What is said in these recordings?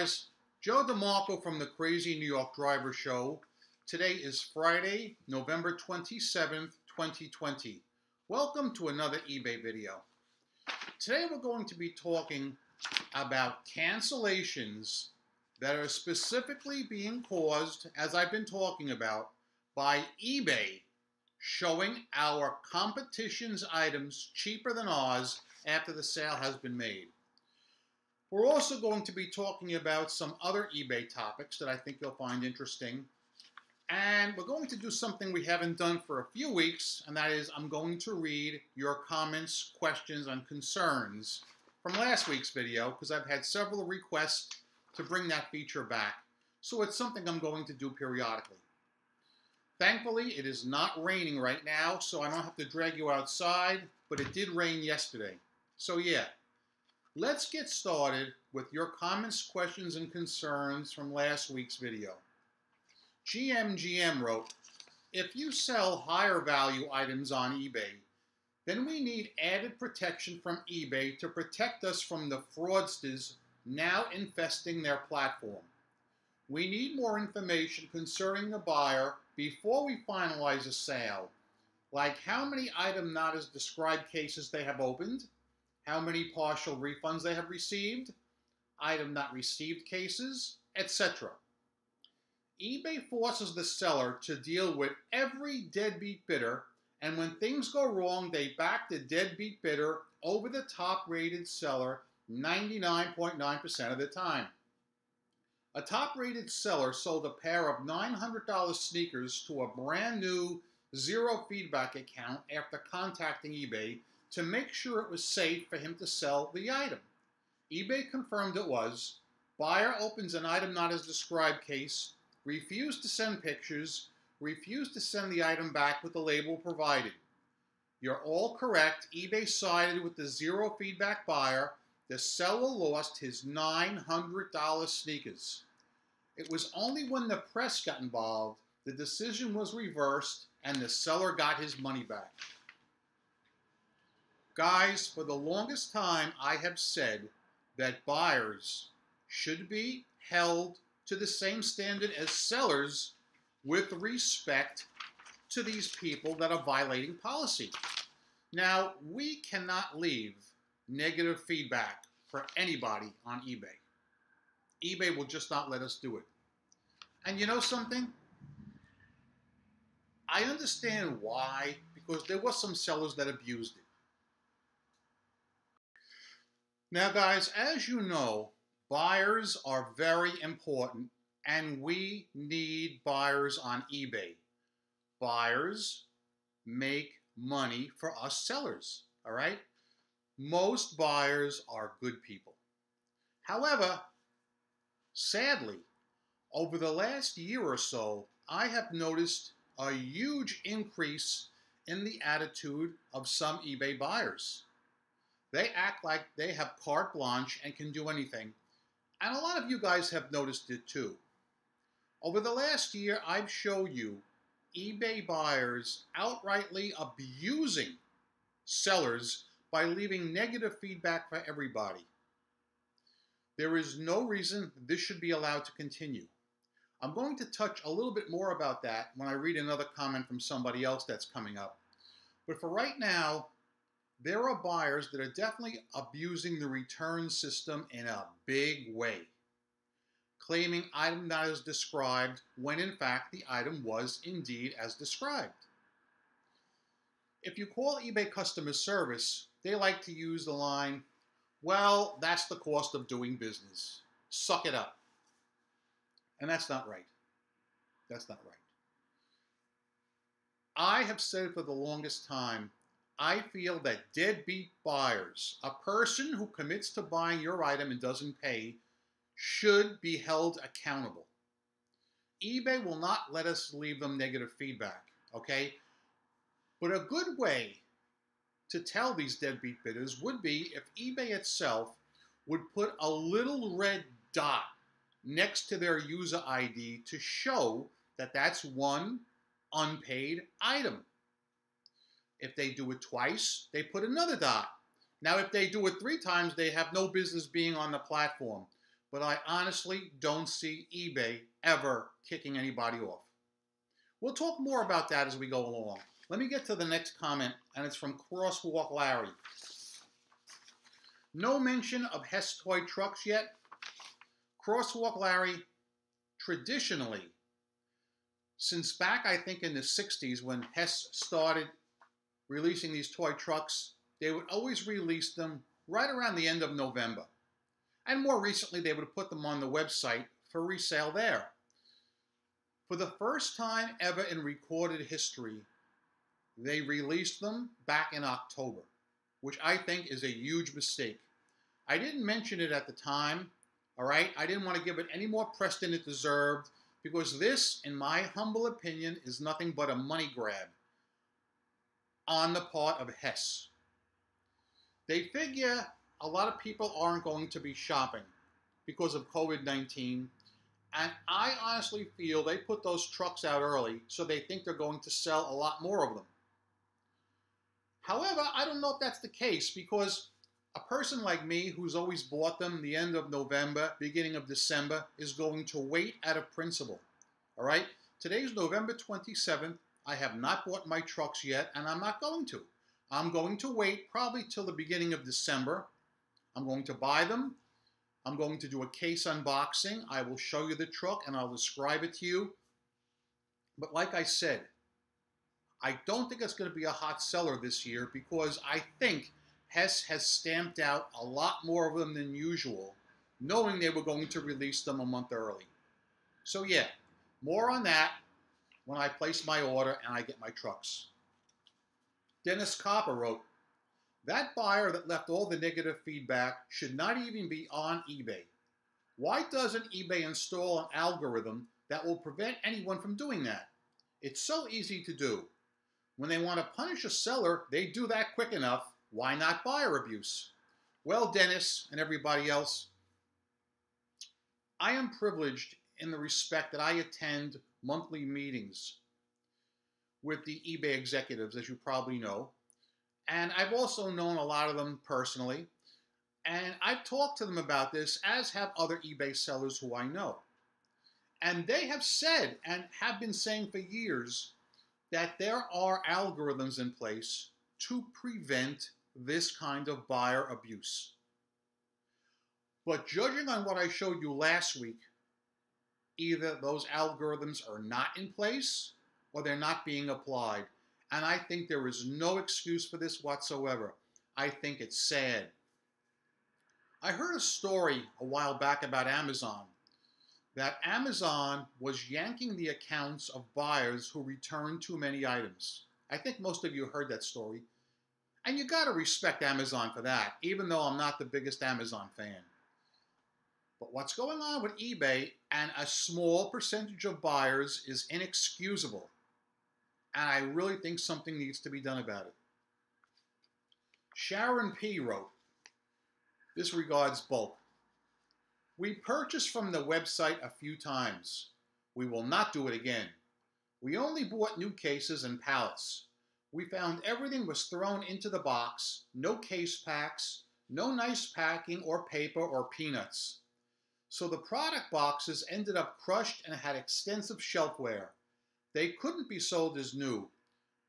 guys, Joe DeMarco from the Crazy New York Driver Show. Today is Friday, November 27th, 2020. Welcome to another eBay video. Today we're going to be talking about cancellations that are specifically being caused, as I've been talking about, by eBay showing our competition's items cheaper than ours after the sale has been made. We're also going to be talking about some other eBay topics that I think you'll find interesting. And we're going to do something we haven't done for a few weeks, and that is I'm going to read your comments, questions, and concerns from last week's video, because I've had several requests to bring that feature back. So it's something I'm going to do periodically. Thankfully, it is not raining right now, so I don't have to drag you outside, but it did rain yesterday. So yeah. Let's get started with your comments, questions, and concerns from last week's video. GMGM wrote, if you sell higher value items on eBay, then we need added protection from eBay to protect us from the fraudsters now infesting their platform. We need more information concerning the buyer before we finalize a sale, like how many item not as described cases they have opened, how many partial refunds they have received, item not received cases, etc. eBay forces the seller to deal with every deadbeat bidder, and when things go wrong, they back the deadbeat bidder over the top-rated seller 99.9% of the time. A top-rated seller sold a pair of $900 sneakers to a brand new zero feedback account after contacting eBay to make sure it was safe for him to sell the item. eBay confirmed it was. Buyer opens an item not as described case, refused to send pictures, refused to send the item back with the label provided. You're all correct. eBay sided with the zero feedback buyer. The seller lost his $900 sneakers. It was only when the press got involved the decision was reversed and the seller got his money back. Guys, for the longest time, I have said that buyers should be held to the same standard as sellers with respect to these people that are violating policy. Now, we cannot leave negative feedback for anybody on eBay. eBay will just not let us do it. And you know something? I understand why, because there were some sellers that abused it. Now guys, as you know, buyers are very important and we need buyers on eBay. Buyers make money for us sellers, all right? Most buyers are good people. However, sadly, over the last year or so, I have noticed a huge increase in the attitude of some eBay buyers. They act like they have carte blanche and can do anything. And a lot of you guys have noticed it too. Over the last year, I've shown you eBay buyers outrightly abusing sellers by leaving negative feedback for everybody. There is no reason this should be allowed to continue. I'm going to touch a little bit more about that when I read another comment from somebody else that's coming up. But for right now, there are buyers that are definitely abusing the return system in a big way, claiming item not as described when in fact the item was indeed as described. If you call eBay customer service, they like to use the line, well, that's the cost of doing business. Suck it up. And that's not right. That's not right. I have said for the longest time, I feel that deadbeat buyers, a person who commits to buying your item and doesn't pay, should be held accountable. eBay will not let us leave them negative feedback, okay? But a good way to tell these deadbeat bidders would be if eBay itself would put a little red dot next to their user ID to show that that's one unpaid item. If they do it twice, they put another dot. Now, if they do it 3 times, they have no business being on the platform. but I honestly don't see eBay ever kicking anybody off. We'll talk more about that as we go along. Let me get to the next comment, and it's from Crosswalk Larry. No mention of Hess Toy Trucks yet. Crosswalk Larry, traditionally, since back I think in the 60s when Hess started releasing these toy trucks, they would always release them right around the end of November. And more recently, they would put them on the website for resale there. For the first time ever in recorded history, they released them back in October, which I think is a huge mistake. I didn't mention it at the time, all right? I didn't want to give it any more press than it deserved, because this, in my humble opinion, is nothing but a money grab on the part of Hess. They figure a lot of people aren't going to be shopping because of COVID-19, and I honestly feel they put those trucks out early so they think they're going to sell a lot more of them. However, I don't know if that's the case, because a person like me who's always bought them the end of November, beginning of December, is going to wait out of principle. All right? Today's November 27th. I have not bought my trucks yet, and I'm not going to. I'm going to wait probably till the beginning of December. I'm going to buy them. I'm going to do a case unboxing. I will show you the truck, and I'll describe it to you. But like I said, I don't think it's going to be a hot seller this year, because I think Hess has stamped out a lot more of them than usual, knowing they were going to release them a month early. So yeah, more on that when I place my order and I get my trucks. Dennis Copper wrote, "That buyer that left all the negative feedback should not even be on eBay. Why doesn't eBay install an algorithm that will prevent anyone from doing that? It's so easy to do. When they want to punish a seller, they do that quick enough. Why not buyer abuse?" Well, Dennis and everybody else, I am privileged in the respect that I attend monthly meetings with the eBay executives, as you probably know. And I've also known a lot of them personally. And I've talked to them about this, as have other eBay sellers who I know. And they have said, and have been saying for years, that there are algorithms in place to prevent this kind of buyer abuse. But judging on what I showed you last week, either those algorithms are not in place or they're not being applied. And I think there is no excuse for this whatsoever. I think it's sad. I heard a story a while back about Amazon, that Amazon was yanking the accounts of buyers who returned too many items. I think most of you heard that story. And you got to respect Amazon for that, even though I'm not the biggest Amazon fan. But what's going on with eBay and a small percentage of buyers is inexcusable. And I really think something needs to be done about it. Sharon P. wrote, this regards bulk. "We purchased from the website a few times. We will not do it again. We only bought new cases and pallets. We found everything was thrown into the box, no case packs, no nice packing or paper or peanuts. So the product boxes ended up crushed and had extensive shelf wear. They couldn't be sold as new.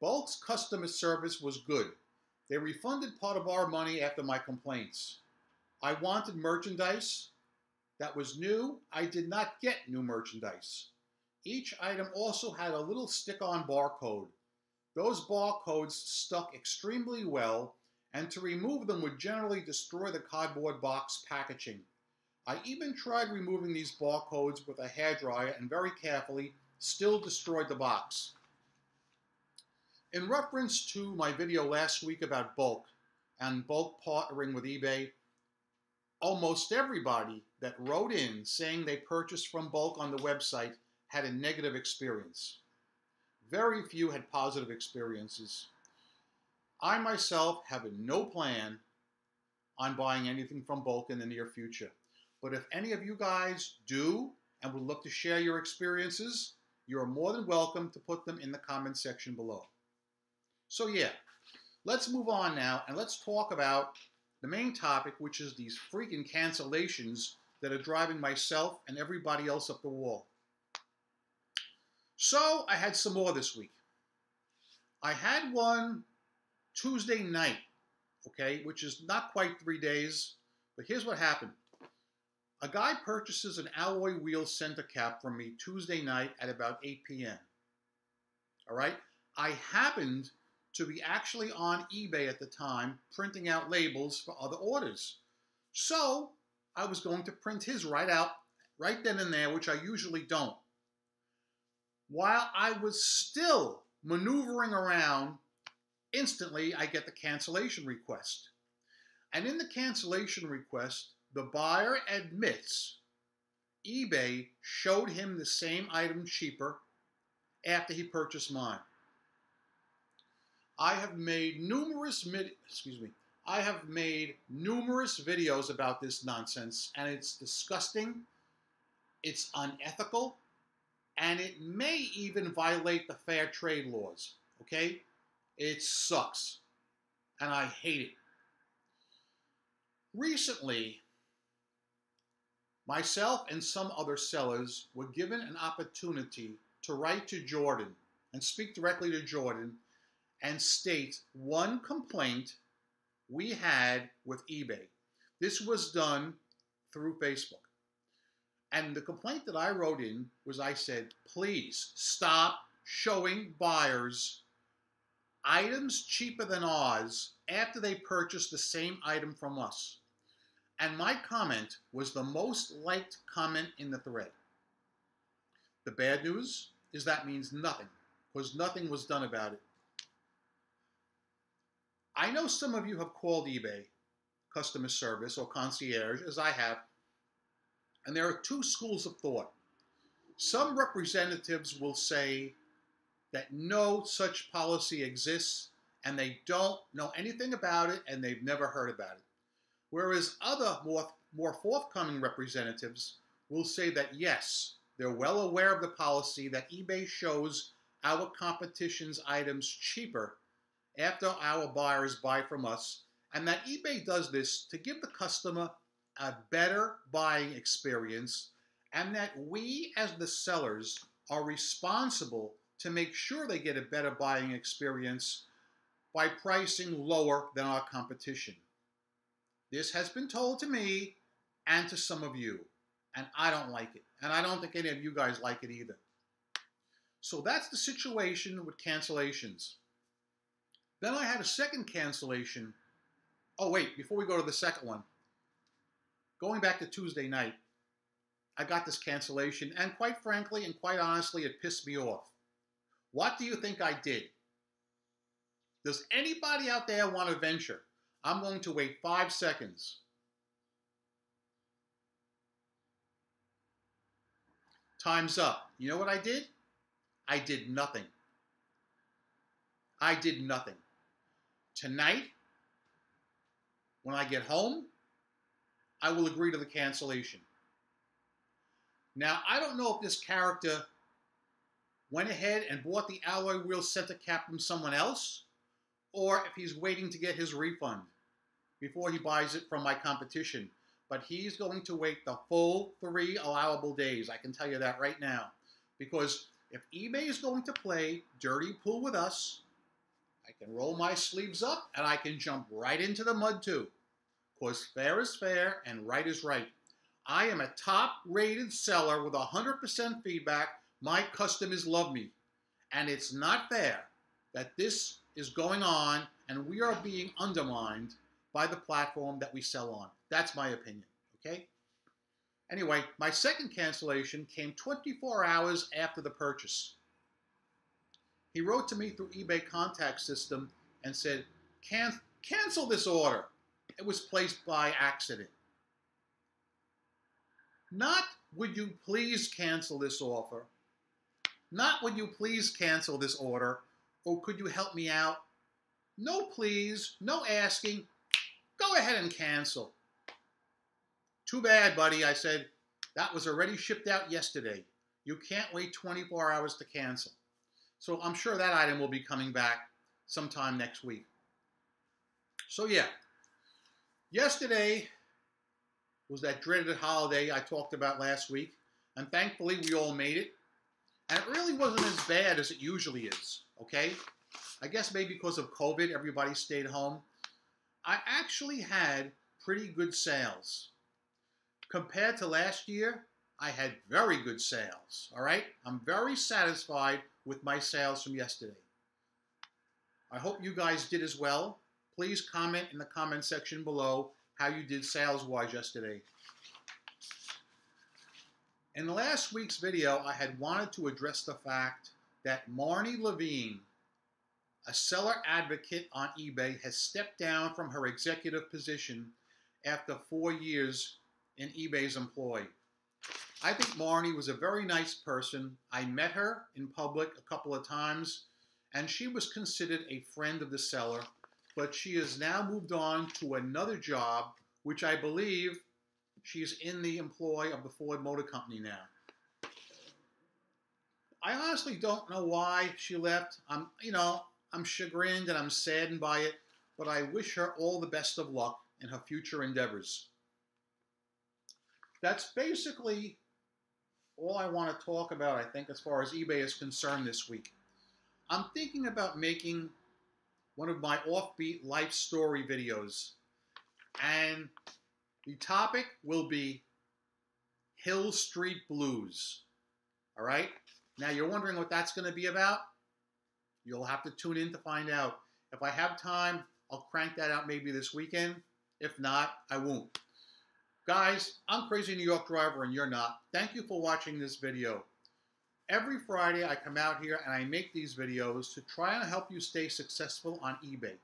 Bulk's customer service was good. They refunded part of our money after my complaints. I wanted merchandise that was new. I did not get new merchandise. Each item also had a little stick-on barcode. Those barcodes stuck extremely well, and to remove them would generally destroy the cardboard box packaging. I even tried removing these barcodes with a hairdryer and very carefully still destroyed the box." In reference to my video last week about bulk and bulk partnering with eBay, almost everybody that wrote in saying they purchased from bulk on the website had a negative experience. Very few had positive experiences. I myself have no plan on buying anything from bulk in the near future. But if any of you guys do and would love to share your experiences, you're more than welcome to put them in the comment section below. So yeah, let's move on now and let's talk about the main topic, which is these freaking cancellations that are driving myself and everybody else up the wall. So I had some more this week. I had one Tuesday night, okay, which is not quite 3 days, but here's what happened. A guy purchases an alloy wheel center cap from me Tuesday night at about 8 p.m. All right? I happened to be actually on eBay at the time printing out labels for other orders. So I was going to print his right out, right then and there, which I usually don't. While I was still maneuvering around, instantly I get the cancellation request. And in the cancellation request, the buyer admits eBay showed him the same item cheaper after he purchased mine. I have made numerous videos about this nonsense, and it's disgusting, it's unethical, and it may even violate the fair trade laws, okay? It sucks, and I hate it. Recently, myself and some other sellers were given an opportunity to write to Jordan and speak directly to Jordan and state one complaint we had with eBay. This was done through Facebook. And the complaint that I wrote in was, I said, please stop showing buyers items cheaper than ours after they purchase the same item from us. And my comment was the most liked comment in the thread. The bad news is that means nothing, because nothing was done about it. I know some of you have called eBay customer service or concierge, as I have, and there are two schools of thought. Some representatives will say that no such policy exists and they don't know anything about it and they've never heard about it. Whereas other more forthcoming representatives will say that yes, they're well aware of the policy that eBay shows our competition's items cheaper after our buyers buy from us, and that eBay does this to give the customer a better buying experience, and that we as the sellers are responsible to make sure they get a better buying experience by pricing lower than our competition. This has been told to me and to some of you, and I don't like it, and I don't think any of you guys like it either. So that's the situation with cancellations. Then I had a second cancellation. Oh wait, before we go to the second one, going back to Tuesday night, I got this cancellation, and quite frankly and quite honestly, it pissed me off. What do you think I did? Does anybody out there want to venture? I'm going to wait 5 seconds. Time's up. You know what I did? I did nothing. I did nothing. Tonight, when I get home, I will agree to the cancellation. Now, I don't know if this character went ahead and bought the alloy wheel center cap from someone else, or if he's waiting to get his refund before he buys it from my competition. But he's going to wait the full 3 allowable days. I can tell you that right now. Because if eBay is going to play dirty pool with us, I can roll my sleeves up and I can jump right into the mud too. Because fair is fair and right is right. I am a top-rated seller with 100% feedback. My customers love me. And it's not fair that this is going on and we are being undermined by the platform that we sell on. That's my opinion, okay? Anyway, my second cancellation came 24 hours after the purchase. He wrote to me through eBay contact system and said, cancel this order. It was placed by accident. Not, would you please cancel this offer? Not, would you please cancel this order? Or could you help me out? No please, no asking. Go ahead and cancel. Too bad, buddy, I said. That was already shipped out yesterday. You can't wait 24 hours to cancel. So I'm sure that item will be coming back sometime next week. So yeah, yesterday was that dreaded holiday I talked about last week. And thankfully, we all made it. And it really wasn't as bad as it usually is, okay? I guess maybe because of COVID, everybody stayed home. I actually had pretty good sales. Compared to last year, I had very good sales, all right? I'm very satisfied with my sales from yesterday. I hope you guys did as well. Please comment in the comment section below how you did sales-wise yesterday. In last week's video, I had wanted to address the fact that Marnie Levine, a seller advocate on eBay, has stepped down from her executive position after 4 years in eBay's employ. I think Marnie was a very nice person. I met her in public a couple of times, and she was considered a friend of the seller, but she has now moved on to another job, which I believe she's in the employ of the Ford Motor Company now. I honestly don't know why she left. I'm chagrined and I'm saddened by it, but I wish her all the best of luck in her future endeavors. That's basically all I want to talk about, I think, as far as eBay is concerned this week. I'm thinking about making one of my offbeat life story videos, and the topic will be Hill Street Blues. All right? Now, you're wondering what that's going to be about? You'll have to tune in to find out. If I have time, I'll crank that out maybe this weekend. If not, I won't. Guys, I'm Crazy New York Driver and you're not. Thank you for watching this video. Every Friday, I come out here and I make these videos to try and help you stay successful on eBay.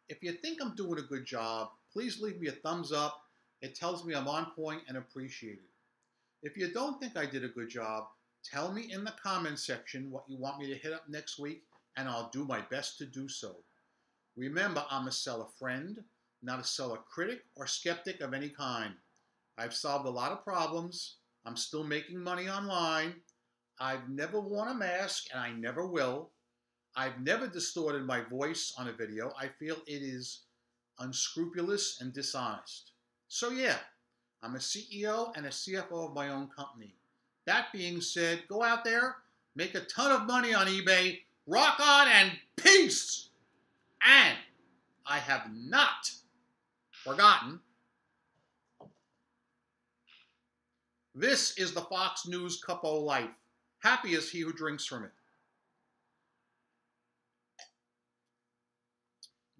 If you think I'm doing a good job, please leave me a thumbs up. It tells me I'm on point and appreciated. If you don't think I did a good job, tell me in the comments section what you want me to hit up next week, and I'll do my best to do so. Remember, I'm a seller friend, not a seller critic or skeptic of any kind. I've solved a lot of problems. I'm still making money online. I've never worn a mask, and I never will. I've never distorted my voice on a video. I feel it is unscrupulous and dishonest. So yeah, I'm a CEO and a CFO of my own company. That being said, go out there, make a ton of money on eBay, rock on, and peace! And I have not forgotten, this is the Fox News Cup O' Life. Happy is he who drinks from it.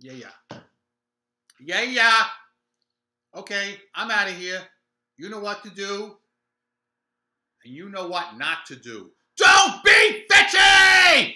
Yeah. Okay, I'm out of here. You know what to do, and you know what not to do. Don't be bitchy!